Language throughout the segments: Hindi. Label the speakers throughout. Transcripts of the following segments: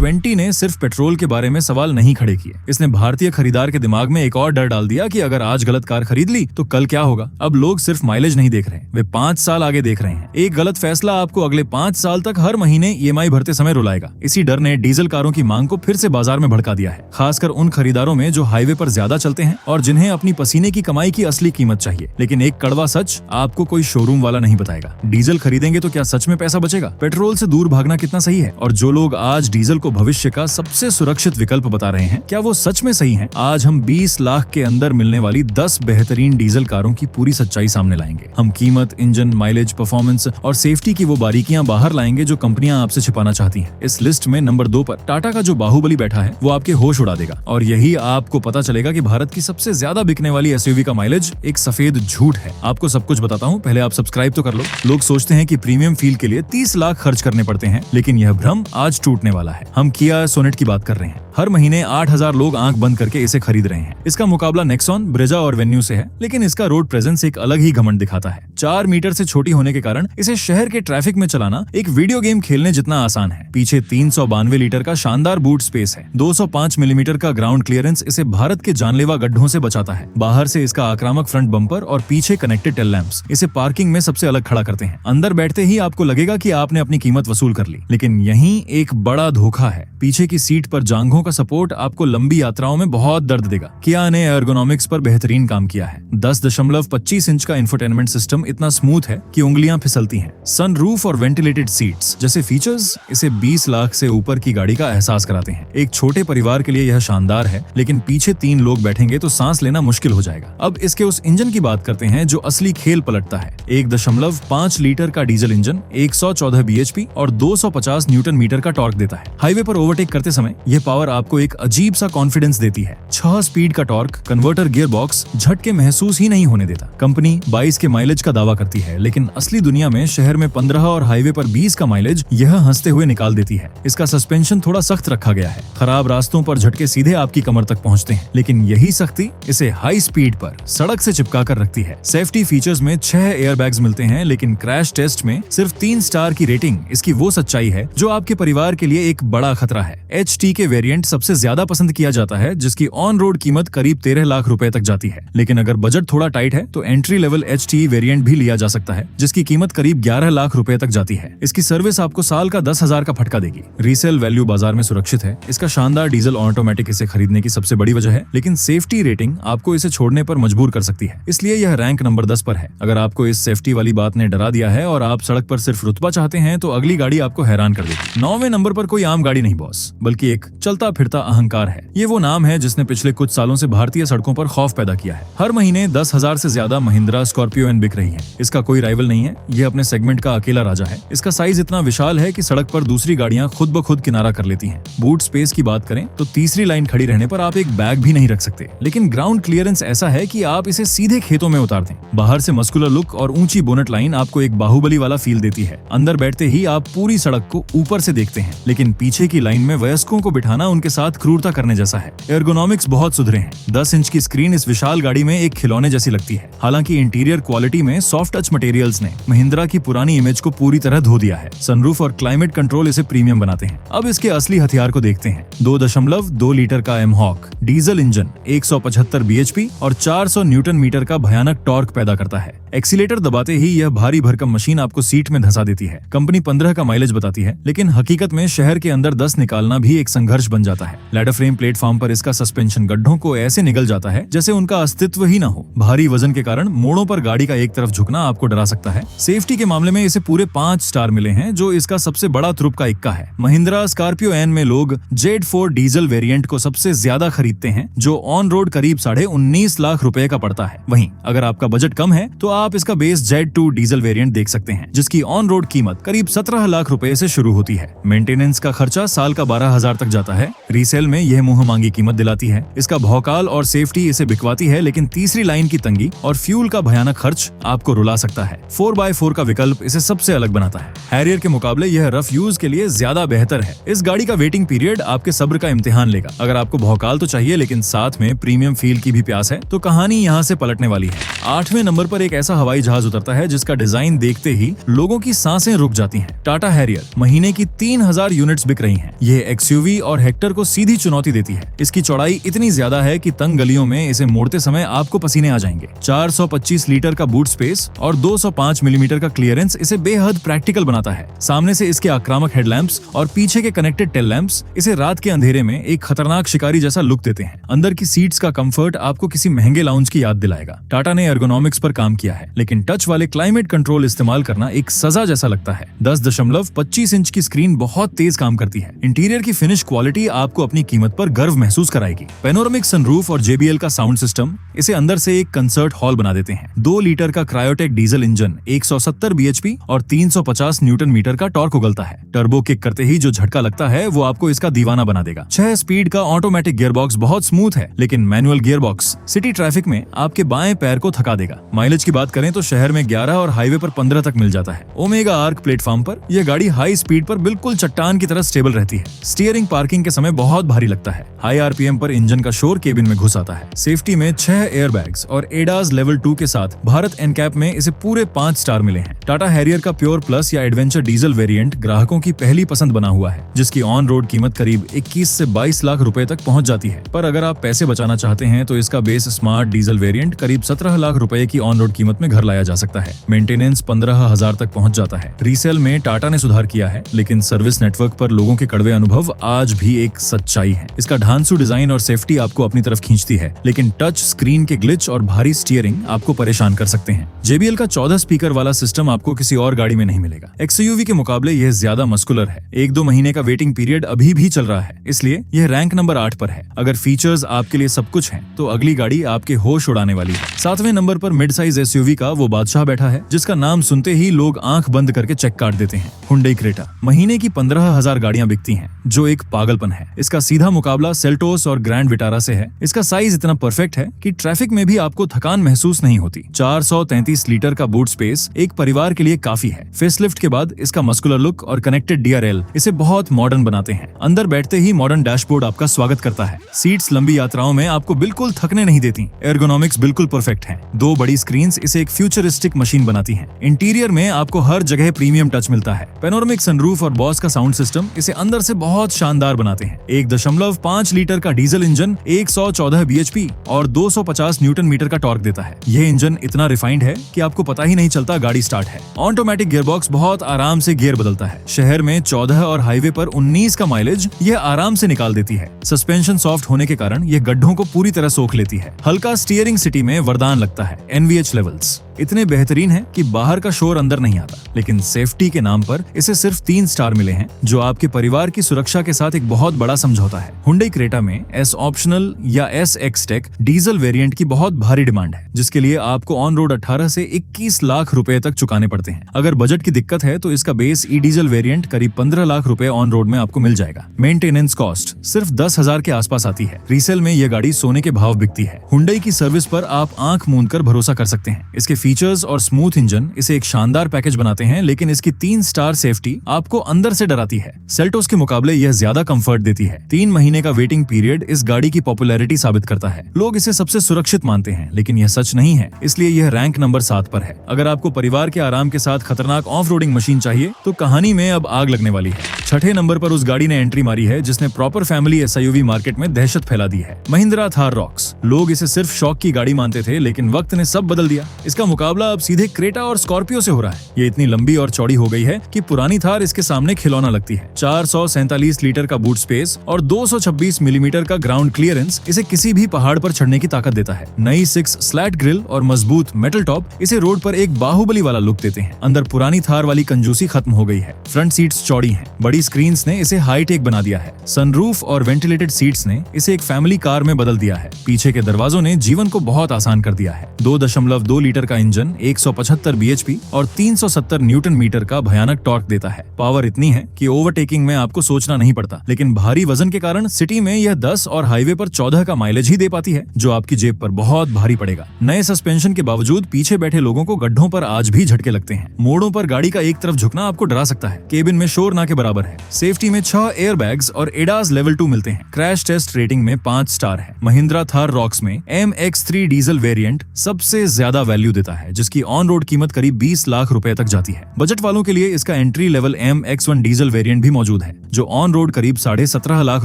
Speaker 1: G20 ने सिर्फ पेट्रोल के बारे में सवाल नहीं खड़े किए, इसने भारतीय खरीदार के दिमाग में एक और डर डाल दिया कि अगर आज गलत कार खरीद ली तो कल क्या होगा। अब लोग सिर्फ माइलेज नहीं देख रहे, वे 5 साल आगे देख रहे हैं। एक गलत फैसला आपको अगले 5 साल तक हर महीने EMI भरते समय रुलाएगा। इसी डर ने डीजल कारों की मांग को फिर से बाजार में भड़का दिया है, खासकर उन खरीदारों में जो हाईवे पर ज्यादा चलते हैं और जिन्हें अपनी पसीने की कमाई की असली कीमत चाहिए। लेकिन एक कड़वा सच आपको कोई शोरूम वाला नहीं बताएगा। डीजल खरीदेंगे तो क्या सच में पैसा बचेगा? पेट्रोल से दूर भागना कितना सही है? और जो लोग आज डीजल को भविष्य का सबसे सुरक्षित विकल्प बता रहे हैं, क्या वो सच में सही हैं? आज हम 20 लाख के अंदर मिलने वाली 10 बेहतरीन डीजल कारों की पूरी सच्चाई सामने लाएंगे। हम कीमत, इंजन, माइलेज, परफॉर्मेंस और सेफ्टी की वो बारीकियां बाहर लाएंगे जो कंपनियां आपसे छिपाना चाहती हैं। इस लिस्ट में नंबर 2 पर टाटा का जो बाहुबली बैठा है वो आपके होश उड़ा देगा, और यही आपको पता चलेगा कि भारत की सबसे ज्यादा बिकने वाली SUV का माइलेज एक सफेद झूठ है। आपको सब कुछ बताता हूँ, पहले आप सब्सक्राइब तो कर लो। लोग सोचते हैं कि प्रीमियम फील के लिए 30 लाख खर्च करने पड़ते हैं, लेकिन यह भ्रम आज टूटने वाला है। हम किया सोनेट की बात कर रहे हैं। हर महीने 8000 लोग आंख बंद करके इसे खरीद रहे हैं। इसका मुकाबला नेक्सॉन, ब्रेजा और वेन्यू से है, लेकिन इसका रोड प्रेजेंस एक अलग ही घमंड दिखाता है। 4 मीटर से छोटी होने के कारण इसे शहर के ट्रैफिक में चलाना एक वीडियो गेम खेलने जितना आसान है। पीछे 392 लीटर का शानदार बूट स्पेस है। 205 मिलीमीटर का ग्राउंड क्लियरेंस इसे भारत के जानलेवा गड्ढों से बचाता है। बाहर से इसका आक्रामक फ्रंट बम्पर और पीछे कनेक्टेड टेल लैंप्स इसे पार्किंग में सबसे अलग खड़ा करते हैं। अंदर बैठते ही आपको लगेगा कि आपने अपनी कीमत वसूल कर ली, लेकिन यहीं एक बड़ा धोखा है। पीछे की सीट पर जांघों का सपोर्ट आपको लंबी यात्राओं में बहुत दर्द देगा। किया ने एर्गोनॉमिक्स पर बेहतरीन काम किया है। 10.25 इंच का इंफोटेनमेंट सिस्टम इतना स्मूथ है कि उंगलियां फिसलती हैं। सनरूफ और वेंटिलेटेड सीट्स जैसे फीचर्स इसे 20 लाख से ऊपर की गाड़ी का एहसास कराते हैं। एक छोटे परिवार के लिए यह शानदार है, लेकिन पीछे 3 लोग बैठेंगे तो सांस लेना मुश्किल हो जाएगा। अब इसके उस इंजन की बात करते हैं जो असली खेल पलटता है। 1.5 लीटर का डीजल इंजन 114 bhp और 250 न्यूटन मीटर का टॉर्क देता है। हाईवे पर ओवरटेक करते समय यह पावर आपको एक अजीब सा कॉन्फिडेंस देती है। 6 स्पीड का टॉर्क, कन्वर्टर गियर बॉक्स झटके महसूस ही नहीं होने देता। कंपनी 22 के माइलेज का दावा करती है, लेकिन असली दुनिया में शहर में 15 और हाईवे पर 20 का माइलेज यह हंसते हुए निकाल देती है। इसका सस्पेंशन थोड़ा सख्त रखा गया है। खराब रास्तों पर झटके सीधे आपकी कमर तक पहुंचते हैं, लेकिन यही सख्ती इसे हाई स्पीड पर सड़क से चिपका कर रखती है। सेफ्टी फीचर्स में 6 एयरबैग्स मिलते हैं, लेकिन क्रैश टेस्ट में सिर्फ 3 स्टार की रेटिंग इसकी वो सच्चाई है जो आपके परिवार के लिए एक बड़ा खतरा है। HT के वेरिएंट सबसे ज्यादा पसंद किया जाता है, जिसकी ऑन रोड कीमत करीब 13 लाख रुपए तक जाती है। लेकिन अगर बजट थोड़ा टाइट है तो एंट्री लेवल HT वेरिएंट भी लिया जा सकता है, जिसकी कीमत करीब 11 लाख रुपए तक जाती है। इसकी सर्विस आपको साल का 10,000 का फटका देगी। रीसेल वैल्यू बाजार में सुरक्षित है। इसका शानदार डीजल ऑटोमेटिक इसे खरीदने की सबसे बड़ी वजह है, लेकिन सेफ्टी रेटिंग आपको इसे छोड़ने पर मजबूर कर सकती है, इसलिए यह रैंक नंबर 10 पर है। अगर आपको इस सेफ्टी वाली बात ने डरा दिया है और आप सड़क पर सिर्फ रुतबा चाहते हैं तो अगली गाड़ी आपको हैरान कर देगी। 9वें नंबर पर कोई आम गाड़ी नहीं बॉस, बल्कि एक चलता फिरता अहंकार है। ये वो नाम है जिसने पिछले कुछ सालों से भारतीय सड़कों पर खौफ पैदा किया है। हर महीने 10,000 से ज्यादा महिंद्रा स्कॉर्पियो एन बिक रही है। इसका कोई राइवल नहीं है, ये अपने सेगमेंट का अकेला राजा है। इसका साइज इतना विशाल है कि सड़क पर दूसरी गाड़ियां खुद ब खुद किनारा कर लेती हैं। बूट स्पेस की बात करें तो तीसरी लाइन खड़ी रहने पर आप एक बैग भी नहीं रख सकते, लेकिन ग्राउंड क्लियरेंस ऐसा है कि आप इसे सीधे खेतों में उतार दें। बाहर से मस्कुलर लुक और ऊंची बोनट लाइन आपको एक बाहुबली वाला फील देती है। अंदर बैठते ही आप पूरी सड़क को ऊपर से देखते हैं, लेकिन पीछे की लाइन में वयस्कों को बिठाना उनके साथ क्रूरता करने जैसा है। एर्गोनॉमिक्स बहुत सुधरे हैं। 10 इंच की स्क्रीन इस विशाल गाड़ी में एक खिलौने जैसी लगती है। हालांकि इंटीरियर क्वालिटी में सॉफ्ट टच मटेरियल्स ने महिंद्रा की पुरानी इमेज को पूरी तरह धो दिया है। सनरूफ और क्लाइमेट कंट्रोल इसे प्रीमियम बनाते हैं। अब इसके असली हथियार को देखते हैं। 2.2 लीटर का एमहॉक डीजल इंजन 175 bhp और 400 न्यूटन मीटर का भयानक टॉर्क पैदा करता है। एक्सीलेटर दबाते ही यह भारी भरकम मशीन आपको सीट में धंसा देती है। कंपनी 15 का माइलेज बताती है, लेकिन हकीकत में शहर के अंदर 10 निकालना भी एक संघर्ष बन जाता है। लैडर फ्रेम प्लेटफॉर्म पर इसका सस्पेंशन गड्ढों को ऐसे निगल जाता है जैसे उनका अस्तित्व ही न हो। भारी वजन के कारण मोड़ों पर गाड़ी का एक तरफ झुकना आपको डरा सकता है। सेफ्टी के मामले में इसे पूरे 5 स्टार मिले हैं, जो इसका सबसे बड़ा त्रुप का इक्का है। महिंद्रा स्कॉर्पियो एन में लोग Z4 डीजल वेरिएंट को सबसे ज्यादा खरीदते हैं, जो ऑन रोड करीब 19.5 लाख रुपए का पड़ता है। वहीं अगर आपका बजट कम है तो आप इसका बेस Z2 डीजल वेरिएंट देख सकते हैं, जिसकी ऑन रोड कीमत करीब 17 लाख रुपए से शुरू होती है। मेंटेनेंस का खर्चा साल का 12,000 तक जाता है, रीसेल में यह मुंह मांगी कीमत दिलाती है। इसका भौकाल और सेफ्टी इसे बिकवाती है, लेकिन तीसरी लाइन की तंगी और फ्यूल का भयानक खर्च आपको रुला सकता है। 4x4 का विकल्प इसे सबसे अलग बनाता है। हैरियर के मुकाबले यह रफ यूज के लिए ज्यादा बेहतर है। इस गाड़ी का वेटिंग पीरियड आपके सब्र का इम्तिहान लेगा। अगर आपको भौकाल तो चाहिए लेकिन साथ में प्रीमियम फील की भी प्यास है तो कहानी यहाँ से पलटने वाली है। 8वें नंबर पर एक ऐसा हवाई जहाज उतरता है जिसका डिजाइन देखते ही लोगों की सांसें रुक जाती हैं। टाटा हैरियर महीने की 3000 यूनिट्स बिक रही हैं। यह एक्सयूवी और हेक्टर को सीधी चुनौती देती है। इसकी चौड़ाई इतनी ज्यादा है कि तंग गलियों में इसे मोड़ते समय आपको पसीने आ जाएंगे। 425 लीटर का बूट स्पेस और 205 मिलीमीटर का क्लियरेंस इसे बेहद प्रैक्टिकल बनाता है। सामने से इसके आक्रामक हेडलैम्प्स और पीछे के कनेक्टेड टेल लैंप्स इसे रात के अंधेरे में एक खतरनाक शिकारी जैसा लुक देते हैं। अंदर की सीट्स का कंफर्ट आपको किसी महंगे लाउंज की याद दिलाएगा। टाटा ने एर्गोनॉमिक्स पर काम किया है, लेकिन टच वाले क्लाइमेट कंट्रोल इस्तेमाल करना एक सजा जैसा लगता है। 10.25 इंच की स्क्रीन बहुत तेज काम करती है। इंटीरियर की फिनिश क्वालिटी आपको अपनी कीमत पर गर्व महसूस कराएगी। पैनोरामिक सनरूफ और JBL का साउंड सिस्टम इसे अंदर से एक कंसर्ट हॉल बना देते हैं। 2 लीटर का क्रायोटेक डीजल इंजन 170 bhp और 350 न्यूटन मीटर का टॉर्क उगलता है। टर्बो किक करते ही जो झटका लगता है वो आपको इसका दीवाना बना देगा। 6 स्पीड का ऑटोमेटिक गियरबॉक्स बहुत स्मूथ है, लेकिन मैनुअल गियरबॉक्स सिटी ट्रैफिक में आपके बाएं पैर को थका देगा। माइलेज की बात करें तो शहर में 11 और हाईवे पर 15 तक मिल जाता है। ओमेगा आर्क प्लेटफॉर्म पर यह गाड़ी हाई स्पीड पर बिल्कुल चट्टान की तरह स्टेबल रहती है। स्टीयरिंग पार्किंग के समय बहुत भारी लगता है। हाई RPM पर इंजन का शोर केबिन में घुस आता है। सेफ्टी में 6 एयरबैग्स और एडास लेवल 2 के साथ भारत एनकैप में इसे पूरे 5 स्टार मिले हैं। टाटा हैरियर का प्योर प्लस या एडवेंचर डीजल वेरिएंट ग्राहकों की पहली पसंद बना हुआ है, जिसकी ऑन रोड कीमत करीब 21 से 22 लाख रुपए तक पहुंच जाती है। पर अगर आप पैसे बचाना चाहते हैं तो इसका बेस स्मार्ट डीजल वेरिएंट करीब 17 लाख रुपए की ऑन रोड कीमत में घर लाया जा सकता है। मेंटेनेंस 15,000 तक पहुंच जाता है। रीसेल में टाटा ने सुधार किया है, लेकिन सर्विस नेटवर्क पर लोगों के कड़वे अनुभव आज भी एक सच्चाई है। इसका ढांसू डिजाइन और सेफ्टी आपको अपनी तरफ खींचती है, लेकिन टच स्क्रीन के ग्लिच और भारी स्टीयरिंग आपको परेशान कर सकते हैं। JBL का 14 स्पीकर वाला सिस्टम आपको किसी और गाड़ी में नहीं मिलेगा। XUV के मुकाबले यह ज्यादा मस्कुलर है। 1-2 महीने का वेटिंग पीरियड अभी भी चल रहा है, इसलिए यह रैंक नंबर 8 पर है। अगर फीचर्स आपके लिए सब कुछ हैं, तो अगली गाड़ी आपके होश उड़ाने वाली है। 7वें नंबर पर मिड साइज SUV का वो बादशाह बैठा है जिसका नाम सुनते ही लोग आंख बंद करके चेक काट देते हैं। हुंडई क्रेटा महीने की 15,000 गाड़ियां बिकती हैं, जो एक पागलपन है। इसका सीधा मुकाबला सेल्टोस और ग्रैंड विटारा से है। इसका साइज इतना परफेक्ट है कि ट्रैफिक में भी आपको थकान महसूस नहीं होती। 433 लीटर का बूट स्पेस एक परिवार के लिए काफी है। फेसलिफ्ट के बाद इसका मस्कुलर लुक और कनेक्टेड DRL इसे बहुत मॉडर्न बनाते हैं। अंदर बैठते ही मॉडर्न डैशबोर्ड आपका स्वागत करता है। सीट्स लंबी यात्राओं में आपको बिल्कुल थकने नहीं देती। एर्गोनॉमिक्स बिल्कुल परफेक्ट है। 2 बड़ी स्क्रीन्स इसे एक फ्यूचरिस्टिक मशीन बनाती हैं। इंटीरियर में आपको हर जगह प्रीमियम टच मिलता है। पैनोरामिक सनरूफ और बॉस का साउंड सिस्टम इसे अंदर से बहुत शानदार बनाते हैं। 1.5 लीटर का डीजल इंजन 114 bhp और 250 न्यूटन मीटर का टॉर्क देता है। यह इंजन इतना रिफाइंड है कि आपको पता ही नहीं चलता गाड़ी स्टार्ट है। ऑटोमेटिक गियरबॉक्स बहुत आराम से गियर बदलता है। शहर में 14 और हाईवे पर 19 का माइलेज यह आराम से निकाल देती है। सस्पेंशन सॉफ्ट होने के कारण यह गड्ढों को पूरी तरह सोख लेती है। हल्का स्टीयरिंग सिटी में वरदान लगता है। NVH लेवल्स इतने बेहतरीन है कि बाहर का शोर अंदर नहीं आता, लेकिन सेफ्टी के नाम पर इसे सिर्फ 3 स्टार मिले हैं, जो आपके परिवार की सुरक्षा के साथ एक बहुत बड़ा समझौता है। हुंडई क्रेटा में S ऑप्शनल या SX टेक डीजल वेरिएंट की बहुत भारी डिमांड है, जिसके लिए आपको ऑन रोड 18 से 21 लाख रुपए तक चुकाने पड़ते हैं। अगर बजट की दिक्कत है तो इसका बेस ई डीजल वेरिएंट करीब 15 लाख रुपए ऑन रोड में आपको मिल जाएगा। मेंटेनेंस कॉस्ट सिर्फ 10,000 के आसपास आती है। रीसेल में यह गाड़ी सोने के भाव बिकती है। हुंडई की सर्विस पर आप आंख मूंद कर भरोसा कर सकते हैं। इसके फीचर्स और स्मूथ इंजन इसे एक शानदार पैकेज बनाते हैं, लेकिन इसकी 3 स्टार सेफ्टी आपको अंदर से डराती है। सेल्टोस के मुकाबले यह ज्यादा कंफर्ट देती है। 3 महीने का वेटिंग पीरियड इस गाड़ी की पॉपुलैरिटी साबित करता है। लोग इसे सबसे सुरक्षित मानते हैं, लेकिन यह सच नहीं है, इसलिए यह रैंक नंबर 7 पर है। अगर आपको परिवार के आराम के साथ खतरनाक ऑफ रोडिंग मशीन चाहिए तो कहानी में अब आग लगने वाली है। 6ठे नंबर पर उस गाड़ी ने एंट्री मारी है जिसने प्रॉपर फैमिली SUV मार्केट में दहशत फैला दी है। महिंद्रा थार रॉक्स। लोग इसे सिर्फ शौक की गाड़ी मानते थे, लेकिन वक्त ने सब बदल दिया। इसका मुकाबला अब सीधे क्रेटा और स्कॉर्पियो से हो रहा है। ये इतनी लंबी और चौड़ी हो गई है कि पुरानी थार इसके सामने खिलौना लगती है। 447 लीटर का बूट स्पेस और 226 मिलीमीटर का ग्राउंड क्लियरेंस इसे किसी भी पहाड़ पर चढ़ने की ताकत देता है। नई 6 स्लैट ग्रिल और मजबूत मेटल टॉप इसे रोड पर एक बाहुबली वाला लुक देते हैं। अंदर पुरानी थार वाली कंजूसी खत्म हो गई है। फ्रंट सीट्स चौड़ी हैं। बड़ी स्क्रीन्स ने इसे हाई टेक बना दिया है। सनरूफ और वेंटिलेटेड सीट्स ने इसे एक फैमिली कार में बदल दिया है। पीछे के दरवाजों ने जीवन को बहुत आसान कर दिया है। 2.2 लीटर का इंजन 175 bhp और 370 न्यूटन मीटर का भयानक टॉर्क देता है। पावर इतनी है कि ओवरटेकिंग में आपको सोचना नहीं पड़ता, लेकिन भारी वजन के कारण सिटी में यह 10 और हाईवे पर 14 का माइलेज ही दे पाती है, जो आपकी जेब पर बहुत भारी पड़ेगा। नए सस्पेंशन के बावजूद पीछे बैठे लोगों को गड्ढों पर आज भी झटके लगते हैं। मोड़ों पर गाड़ी का एक तरफ झुकना आपको डरा सकता है। केबिन में शोर ना के बराबर है। सेफ्टी में 6 एयरबैग्स और एडास लेवल 2 मिलते हैं। क्रैश टेस्ट रेटिंग में 5 स्टार है। महिंद्रा थार रॉक्स में MX3 डीजल वेरिएंट सबसे ज्यादा वैल्यू देता है, जिसकी ऑन रोड कीमत करीब 20 लाख रुपए तक जाती है। बजट वालों के लिए इसका entry level MX1 diesel variant भी मौजूद है, जो ऑन रोड करीब 17.5 लाख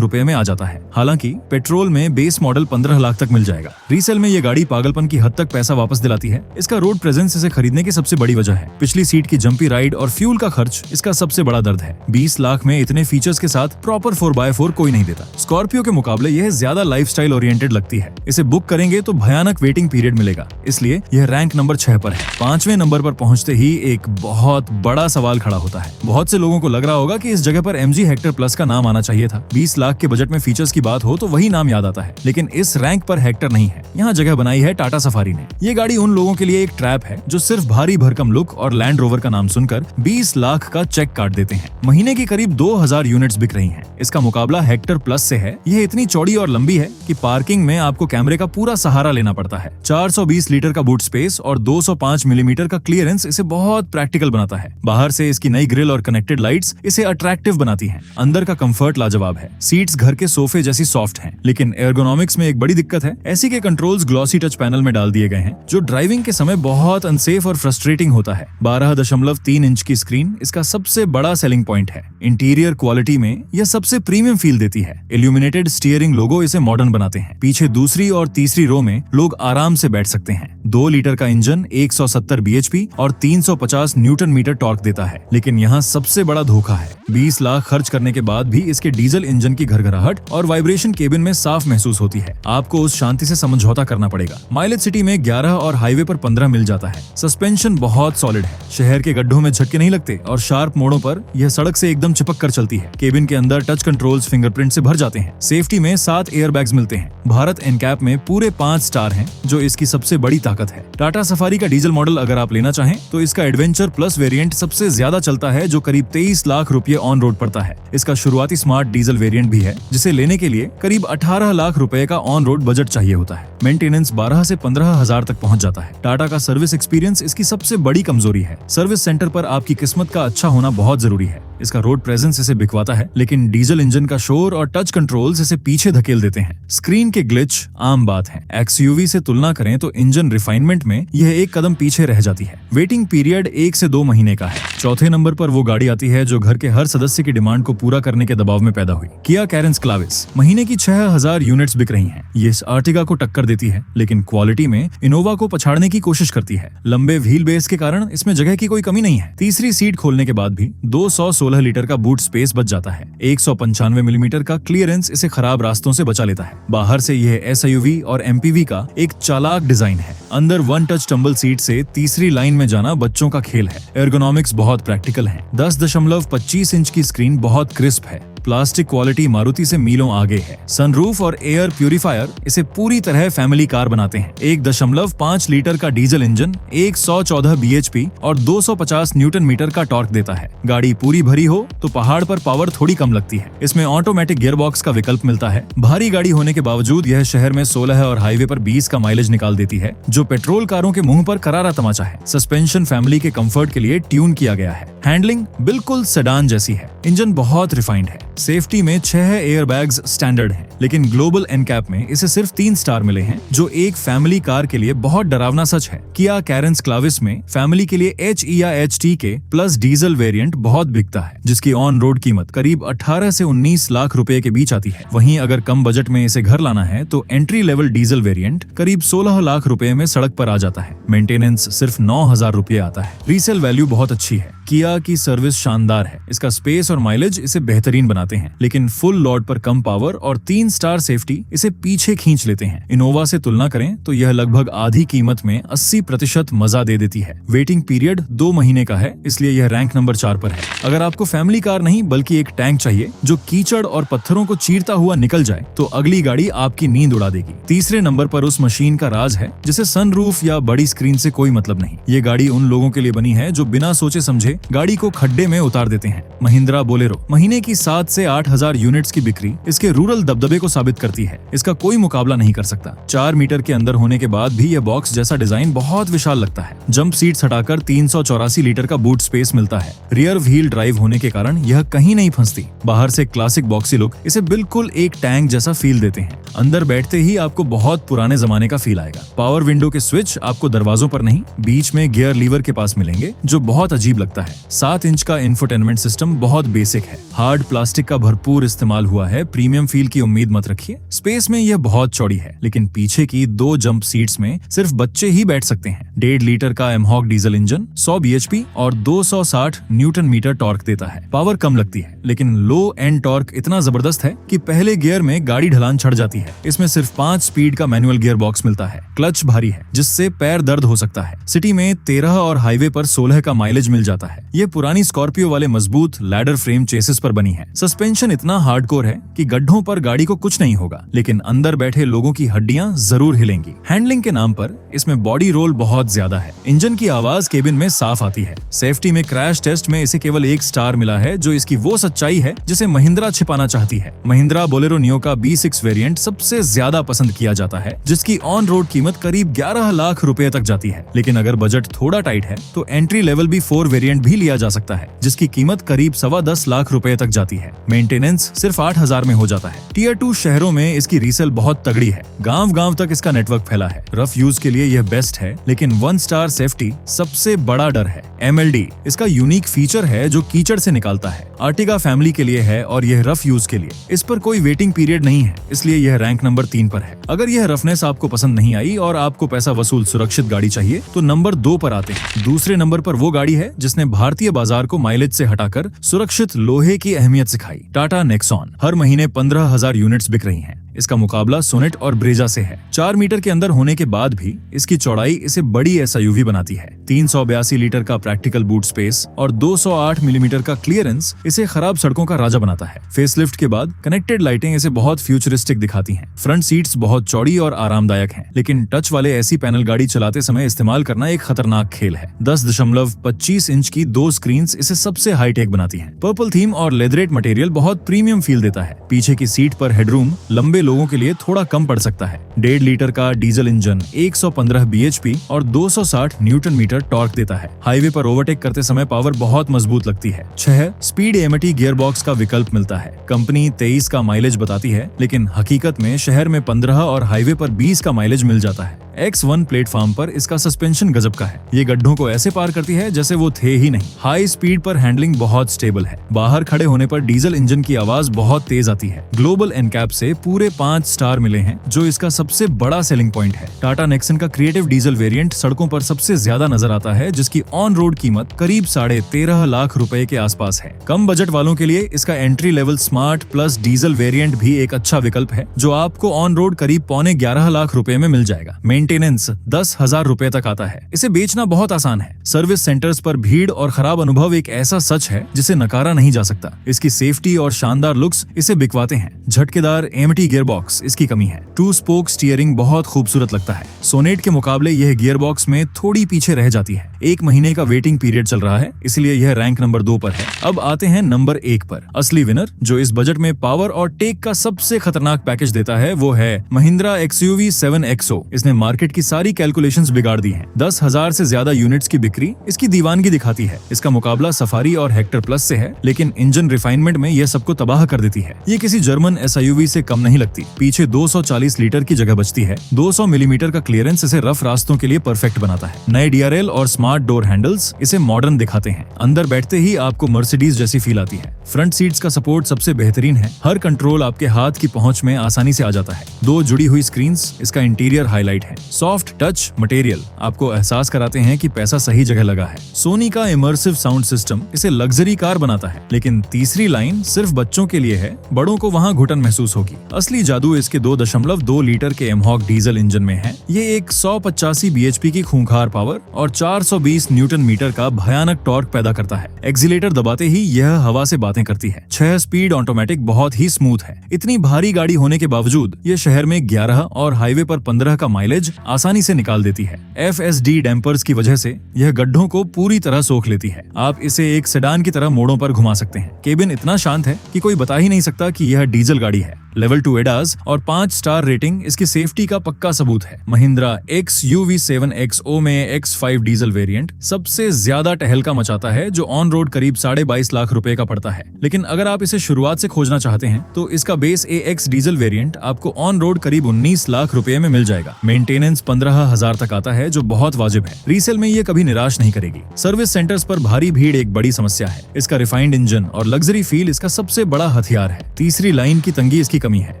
Speaker 1: रुपए में आ जाता है। हालांकि पेट्रोल में बेस मॉडल 15 लाख तक मिल जाएगा। रीसेल में ये गाड़ी पागलपन की हद तक पैसा वापस दिलाती है। इसका रोड प्रेजेंस इसे खरीदने की सबसे बड़ी वजह है। पिछली सीट की जंपी राइड और फ्यूल का खर्च इसका सबसे बड़ा दर्द है। 20 लाख में इतने फीचर्स के साथ प्रॉपर 4x4 कोई नहीं देता। स्कॉर्पियो के मुकाबले यह ज्यादा लाइफस्टाइल ओरिएंटेड लगती है। इसे बुक करेंगे तो भयानक वेटिंग पीरियड मिलेगा, इसलिए यह रैंक नंबर 6 पर है। 5वें नंबर पर पहुंचते ही एक बहुत बड़ा सवाल खड़ा होता है। बहुत से लोगों को लग रहा होगा कि इस जगह पर MG हेक्टर प्लस का नाम आना चाहिए था। 20 लाख के बजट में फीचर्स की बात हो तो वही नाम याद आता है, लेकिन इस रैंक पर हेक्टर नहीं है। यहाँ जगह बनाई है टाटा सफारी ने। ये गाड़ी उन लोगों के लिए एक ट्रैप है जो सिर्फ भारी भरकम लुक और लैंड रोवर का नाम सुनकर 20 लाख का चेक काट देते हैं। महीने की करीब 2000 यूनिट्स बिक रही हैं। इसका मुकाबला हेक्टर प्लस से है। यह इतनी चौड़ी और लंबी है कि पार्किंग में आपको कैमरे का पूरा सहारा लेना पड़ता है। 420 लीटर का बूट स्पेस और 205 मिलीमीटर का क्लियरेंस इसे बहुत प्रैक्टिकल बनाता है। बाहर से इसकी नई ग्रिल और कनेक्टेड लाइट्स इसे अट्रैक्टिव बनाती हैं। अंदर का कंफर्ट लाजवाब है। सीट्स घर के सोफे जैसी सॉफ्ट हैं, लेकिन एर्गोनॉमिक्स में एक बड़ी दिक्कत है। एसी के कंट्रोल्स ग्लॉसी टच पैनल में डाल दिए गए हैं, जो ड्राइविंग के समय बहुत अनसेफ और फ्रस्ट्रेटिंग होता है। 12.3 इंच की स्क्रीन इसका सबसे बड़ा सेलिंग पॉइंट है। इंटीरियर क्वालिटी में यह सबसे प्रीमियम फील देती है। इल्यूमिनेटेड स्टीयरिंग लोगो इसे मॉडर्न बनाते हैं। पीछे दूसरी और तीसरी रो में लोग आराम से बैठ सकते हैं। 2 लीटर का इंजन 170 bhp और 350 न्यूटन मीटर टॉर्क देता है, लेकिन यहाँ सबसे बड़ा धोखा है। 20 लाख खर्च करने के बाद भी इसके डीजल इंजन की घरघराहट और वाइब्रेशन केबिन में साफ महसूस होती है। आपको उस शांति से समझौता करना पड़ेगा। माइलेज सिटी में 11 और हाईवे पर 15 मिल जाता है। सस्पेंशन बहुत सॉलिड है। शहर के गड्ढों में झटके नहीं लगते और शार्प मोड़ों पर यह सड़क से एकदम चिपक कर चलती है। केबिन के अंदर टच कंट्रोल्स फिंगरप्रिंट से भर जाते हैं। सेफ्टी में 7 एयरबैग्स मिलते हैं। भारत एनकैप में पूरे 5 स्टार हैं, जो इसकी सबसे बड़ी ताकत है। टाटा सफारी का डीजल मॉडल अगर आप लेना चाहें तो इसका एडवेंचर प्लस वेरिएंट सबसे ज्यादा चलता है, जो करीब 23 लाख रुपए ऑन रोड पड़ता है। इसका शुरुआती स्मार्ट डीजल वेरिएंट भी है, जिसे लेने के लिए करीब 18 लाख रुपए का ऑन रोड बजट चाहिए होता है। मेंटेनेंस 12 से 15 हजार तक पहुंच जाता है। टाटा का सर्विस एक्सपीरियंस इसकी सबसे बड़ी कमजोरी है। सर्विस सेंटर पर आपकी किस्मत का अच्छा होना बहुत जरूरी है। इसका रोड प्रेजेंस इसे बिकवाता है, लेकिन डीजल इंजन का शोर और टच कंट्रोल्स इसे पीछे धकेल देते हैं। स्क्रीन के ग्लिच आम बात है। XUV से तुलना करें तो इंजन रिफाइनमेंट में यह एक कदम पीछे रह जाती है। वेटिंग पीरियड 1 से 2 महीने का है। चौथे नंबर पर वो गाड़ी आती है जो घर के हर सदस्य की डिमांड को पूरा करने के दबाव में पैदा हुई। किया कैरेंस क्लाविस। महीने की 6000 यूनिट्स बिक रही हैं। ये इस आर्टिगा को टक्कर देती है, लेकिन क्वालिटी में इनोवा को पछाड़ने की कोशिश करती है। लंबे व्हील बेस के कारण इसमें जगह की कोई कमी नहीं है। तीसरी सीट खोलने के बाद भी 216 लीटर का बूट स्पेस बच जाता है। 195 मिलीमीटर का क्लियरेंस इसे खराब रास्तों से बचा लेता है। बाहर से यह SUV और MPV का एक चालाक डिजाइन है। अंदर 1 टच टम्बल सीट से तीसरी लाइन में जाना बच्चों का खेल है। एर्गोनॉमिक्स बहुत प्रैक्टिकल है। 10.25 इंच की स्क्रीन बहुत क्रिस्प है। प्लास्टिक क्वालिटी मारुति से मीलों आगे है। सनरूफ और एयर प्यूरिफायर इसे पूरी तरह फैमिली कार बनाते हैं। 1.5 लीटर का डीजल इंजन 114 bhp और 250 न्यूटन मीटर का टॉर्क देता है। गाड़ी पूरी भरी हो तो पहाड़ पर पावर थोड़ी कम लगती है। इसमें ऑटोमेटिक गियरबॉक्स का विकल्प मिलता है। भारी गाड़ी होने के बावजूद यह शहर में 16 और हाईवे पर 20 का माइलेज निकाल देती है, जो पेट्रोल कारों के मुंह पर करारा तमाचा है। सस्पेंशन फैमिली के कंफर्ट के लिए ट्यून किया गया है। हैंडलिंग बिल्कुल सेडान जैसी है। इंजन बहुत रिफाइंड है। सेफ्टी में 6 एयरबैग्स स्टैंडर्ड हैं, लेकिन ग्लोबल एनकैप में इसे सिर्फ 3 स्टार मिले हैं, जो एक फैमिली कार के लिए बहुत डरावना सच है। किया कैरेंस क्लाविस में फैमिली के लिए HE या HT के प्लस डीजल वेरिएंट बहुत बिकता है, जिसकी ऑन रोड कीमत करीब 18 से 19 लाख रुपए के बीच आती है। वहीं अगर कम बजट में इसे घर लाना है तो एंट्री लेवल डीजल वेरिएंट करीब 16 लाख रुपए में सड़क पर आ जाता है। मेंटेनेंस सिर्फ 9000 रुपए आता है। रीसेल वैल्यू बहुत अच्छी है। किया दिया कि सर्विस शानदार है। इसका स्पेस और माइलेज इसे बेहतरीन बनाते हैं, लेकिन फुल लोड पर कम पावर और 3 स्टार सेफ्टी इसे पीछे खींच लेते हैं। इनोवा से तुलना करें तो यह लगभग आधी कीमत में 80% मजा दे देती है। वेटिंग पीरियड 2 महीने का है, इसलिए यह रैंक नंबर 4 पर है। अगर आपको फैमिली कार नहीं बल्कि एक टैंक चाहिए जो कीचड़ और पत्थरों को चीरता हुआ निकल जाए, तो अगली गाड़ी आपकी नींद उड़ा देगी। तीसरे नंबर पर उस मशीन का राज है जिसे सनरूफ या बड़ी स्क्रीन से कोई मतलब नहीं। ये गाड़ी उन लोगों के लिए बनी है जो बिना सोचे समझे गाड़ी को खड्डे में उतार देते हैं। महिंद्रा बोलेरो। महीने की 7 से 8 हजार यूनिट्स की बिक्री इसके रूरल दबदबे को साबित करती है। इसका कोई मुकाबला नहीं कर सकता। 4 मीटर के अंदर होने के बाद भी यह बॉक्स जैसा डिजाइन बहुत विशाल लगता है। जंप सीट्स हटाकर 384 लीटर का बूट स्पेस मिलता है। रियर व्हील ड्राइव होने के कारण यह कहीं नहीं फंसती। बाहर से क्लासिक बॉक्सी लुक इसे बिल्कुल एक टैंक जैसा फील देते हैं। अंदर बैठते ही आपको बहुत पुराने जमाने का फील आएगा। पावर विंडो के स्विच आपको दरवाजों पर नहीं, बीच में गियर लीवर के पास मिलेंगे, जो बहुत अजीब लगता है। 7 इंच का इंफोटेनमेंट सिस्टम बहुत बेसिक है। हार्ड प्लास्टिक का भरपूर इस्तेमाल हुआ है। प्रीमियम फील की उम्मीद मत रखिए। स्पेस में यह बहुत चौड़ी है, लेकिन पीछे की 2 जंप सीट्स में सिर्फ बच्चे ही बैठ सकते हैं। 1.5 लीटर का एमहॉक डीजल इंजन 100 bhp और 260 न्यूटन मीटर टॉर्क देता है। पावर कम लगती है, लेकिन लो एंड टॉर्क इतना जबरदस्त है कि पहले गियर में गाड़ी ढलान चढ़ जाती है। इसमें सिर्फ 5 स्पीड का मैनुअल गियर बॉक्स मिलता है। क्लच भारी है, जिससे पैर दर्द हो सकता है। सिटी में 13 और हाईवे पर 16 का माइलेज मिल जाता है। ये पुरानी स्कॉर्पियो वाले मजबूत लैडर फ्रेम चेसिस पर बनी है। सस्पेंशन इतना हार्डकोर है कि गड्ढों पर गाड़ी को कुछ नहीं होगा, लेकिन अंदर बैठे लोगों की हड्डियां जरूर हिलेंगी। हैंडलिंग के नाम पर इसमें बॉडी रोल बहुत ज्यादा है। इंजन की आवाज केबिन में साफ आती है। सेफ्टी में क्रैश टेस्ट में इसे केवल 1 स्टार मिला है, जो इसकी वो सच्चाई है जिसे महिंद्रा छिपाना चाहती है। महिंद्रा बोलेरो नियो का B6 वेरिएंट सबसे ज्यादा पसंद किया जाता है, जिसकी ऑन रोड कीमत करीब 11 लाख रुपए तक जाती है। लेकिन अगर बजट थोड़ा टाइट है तो एंट्री लेवल B4 वेरिएंट भी लिया जा सकता है, जिसकी कीमत करीब 10.25 लाख रुपए तक जाती है। मेंटेनेंस सिर्फ 8,000 में हो जाता है। टियर 2 शहरों में इसकी रीसेल बहुत तगड़ी है। गांव-गांव तक इसका नेटवर्क फैला है। रफ यूज के लिए यह बेस्ट है, लेकिन 1 स्टार सेफ्टी सबसे बड़ा डर है। MLD इसका यूनिक फीचर है जो कीचड़ से निकालता है। आर्टिगा फैमिली के लिए है और यह रफ यूज के लिए। इस पर कोई वेटिंग पीरियड नहीं है, इसलिए यह रैंक नंबर 3 पर है। अगर यह रफनेस आपको पसंद नहीं आई और आपको पैसा वसूल सुरक्षित गाड़ी चाहिए, तो नंबर 2 पर आते हैं। दूसरे नंबर पर वो गाड़ी है जिसने भारतीय बाजार को माइलेज से हटाकर सुरक्षित लोहे की अहमियत सिखाई। टाटा नेक्सॉन। हर महीने 15,000 यूनिट्स बिक रही हैं। इसका मुकाबला सोनेट और ब्रेजा से है। 4 मीटर के अंदर होने के बाद भी इसकी चौड़ाई इसे बड़ी SUV बनाती है। 382 लीटर का प्रैक्टिकल बूट स्पेस और 208 मिलीमीटर का क्लियरेंस इसे खराब सड़कों का राजा बनाता है। फेसलिफ्ट के बाद कनेक्टेड लाइटें इसे बहुत फ्यूचरिस्टिक दिखाती हैं। फ्रंट सीट्स बहुत चौड़ी और आरामदायक हैं, लेकिन टच वाले ऐसी पैनल गाड़ी चलाते समय इस्तेमाल करना एक खतरनाक खेल है। 10.25 इंच की 2 स्क्रीन्स इसे सबसे हाईटेक बनाती हैं। पर्पल थीम और लेदरेट मटेरियल बहुत प्रीमियम फील देता है। पीछे की सीट पर हेडरूम लंबे लोगों के लिए थोड़ा कम पड़ सकता है। 1.5 लीटर का डीजल इंजन 115 bhp और 260 न्यूटन मीटर टॉर्क देता है। हाईवे पर ओवरटेक करते समय पावर बहुत मजबूत लगती है। 6 स्पीड AMT गियर बॉक्स का विकल्प मिलता है। कंपनी 23 का माइलेज बताती है, लेकिन हकीकत में शहर में 15 और हाईवे पर 20 का माइलेज मिल जाता है। X1 प्लेटफॉर्म पर इसका सस्पेंशन गजब का है। ये गड्ढों को ऐसे पार करती है जैसे वो थे ही नहीं। हाई स्पीड पर हैंडलिंग बहुत स्टेबल है। बाहर खड़े होने पर डीजल इंजन की आवाज बहुत तेज आती है। ग्लोबल एनकैप से पूरे 5 स्टार मिले हैं, जो इसका सबसे बड़ा सेलिंग पॉइंट है। टाटा नेक्सन का क्रिएटिव डीजल वेरिएंट सड़कों पर सबसे ज्यादा नजर आता है, जिसकी ऑन रोड कीमत करीब 13.5 लाख रुपए के आसपास है। कम बजट वालों के लिए इसका entry level smart plus diesel variant भी एक अच्छा विकल्प है, जो आपको ऑन रोड करीब 11.25 लाख रुपए में मिल जाएगा। मेंटेनेंस 10,000 रुपए तक आता है। इसे बेचना बहुत आसान है। सर्विस सेंटर्स पर भीड़ और खराब अनुभव एक ऐसा सच है जिसे नकारा नहीं जा सकता। इसकी सेफ्टी और शानदार लुक्स इसे बिकवाते हैं। झटकेदार AMT गियर बॉक्स इसकी कमी है। 2 स्पोक स्टीयरिंग बहुत खूबसूरत लगता है। सोनेट के मुकाबले यह गियर बॉक्स में थोड़ी पीछे रह जाती है। 1 महीने का वेटिंग पीरियड चल रहा है, इसलिए यह रैंक नंबर 2 पर है। अब आते हैं नंबर 1 पर। असली विनर जो इस बजट में पावर और टेक का सबसे खतरनाक पैकेज देता है, वो है महिंद्रा XUV 7XO। इसने मार्केट की सारी कैलकुलेशंस बिगाड़ दी हैं। 10,000 से ज्यादा यूनिट्स की बिक्री इसकी दीवानगी दिखाती है। इसका मुकाबला सफारी और हेक्टर प्लस से है, लेकिन इंजन रिफाइनमेंट में यह सबको तबाह कर देती है। ये किसी जर्मन SUV से कम नहीं लगती। पीछे 240 लीटर की जगह बचती है। 200 मिलीमीटर का क्लियरेंस इसे रफ रास्तों के लिए परफेक्ट बनाता है। नए DRL और स्मार्ट डोर हैंडल्स इसे मॉडर्न दिखाते हैं। अंदर बैठते ही आपको मर्सिडीज जैसी फील आती है। फ्रंट सीट्स का सपोर्ट सबसे बेहतरीन है। हर कंट्रोल आपके हाथ की पहुंच में आसानी से आ जाता है। 2 जुड़ी हुई स्क्रीन्स इसका इंटीरियर हाईलाइट है। सॉफ्ट टच मटेरियल आपको एहसास कराते हैं कि पैसा सही जगह लगा है। सोनी का इमर्सिव साउंड सिस्टम इसे लग्जरी कार बनाता है, लेकिन तीसरी लाइन सिर्फ बच्चों के लिए है, बड़ों को वहाँ घुटन महसूस होगी। असली जादू इसके 2.2 लीटर के एमहॉक डीजल इंजन में है। ये एक 185 bhp की खूंखार पावर और 420 न्यूटन मीटर का भयानक टॉर्क पैदा करता है। एक्सीलेटर दबाते ही यह हवा से बातें करती है। 6 स्पीड ऑटोमेटिक बहुत ही स्मूथ है। इतनी भारी गाड़ी होने के बावजूद ये शहर में 11 और हाईवे पर 15 का माइलेज आसानी से निकाल देती है। FSD डैम्पर्स की वजह से यह गड्ढों को पूरी तरह सोख लेती है। आप इसे एक सेडान की तरह मोड़ों पर घुमा सकते हैं। केबिन इतना शांत है कि कोई बता ही नहीं सकता कि यह डीजल गाड़ी है। लेवल 2 एडास और 5 स्टार रेटिंग इसकी सेफ्टी का पक्का सबूत है। महिंद्रा XUV7 XO में X5 डीजल वेरिएंट सबसे ज्यादा टहलका मचाता है, जो ऑन रोड करीब 22.5 लाख रुपए का पड़ता है। लेकिन अगर आप इसे शुरुआत से खोजना चाहते हैं तो इसका बेस AX डीजल वेरिएंट आपको ऑन रोड करीब 19 लाख रुपए में मिल जाएगा। मेंटेनेंस 15,000 तक आता है, जो बहुत वाजिब है। रीसेल में ये कभी निराश नहीं करेगी। सर्विस सेंटर्स पर भारी भीड़ एक बड़ी समस्या है। इसका रिफाइंड इंजन और लग्जरी फील इसका सबसे बड़ा हथियार है। तीसरी लाइन की तंगी इसकी कमी है।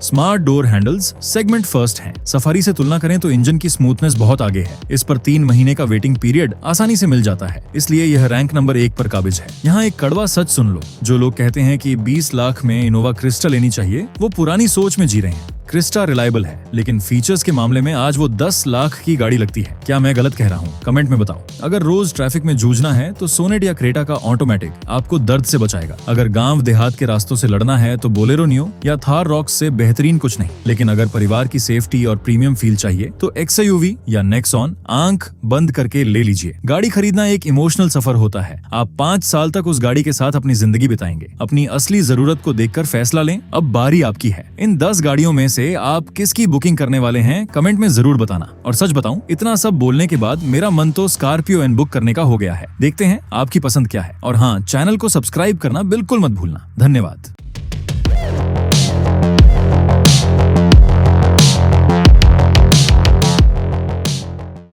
Speaker 1: Smart door handles segment first हैं। सफारी से तुलना करें तो इंजन की स्मूथनेस बहुत आगे है। इस पर 3 महीने का वेटिंग पीरियड आसानी से मिल जाता है, इसलिए यह रैंक नंबर 1 पर काबिज है। यहाँ एक कड़वा सच सुन लो। जो लोग कहते हैं कि 20 लाख में इनोवा क्रिस्टा लेनी चाहिए, वो पुरानी सोच में जी रहे हैं। क्रिस्टा रिलायबल है, लेकिन फीचर्स के मामले में आज वो 10 लाख की गाड़ी लगती है। क्या मैं गलत कह रहा हूँ? कमेंट में बताओ। अगर रोज ट्रैफिक में जूझना है तो सोनेट या क्रेटा का ऑटोमेटिक आपको दर्द से बचाएगा। अगर गांव देहात के रास्तों से लड़ना है तो बोलेरो नियो या थार रॉक्स से बेहतरीन कुछ नहीं। लेकिन अगर परिवार की सेफ्टी और प्रीमियम फील चाहिए तो XUV या नेक्सॉन आंख बंद करके ले लीजिए। गाड़ी खरीदना एक इमोशनल सफर होता है। आप 5 साल तक उस गाड़ी के साथ अपनी जिंदगी बिताएंगे। अपनी असली जरूरत को देखकर फैसला लें। अब बारी आपकी है। इन 10 गाड़ियों में से आप किसकी बुकिंग करने वाले हैं, कमेंट में जरूर बताना। और सच बताऊं, इतना सब बोलने के बाद मेरा मन तो स्कॉर्पियो एन बुक करने का हो गया है। देखते हैं आपकी पसंद क्या है। और हाँ, चैनल को सब्सक्राइब करना बिल्कुल मत भूलना। धन्यवाद।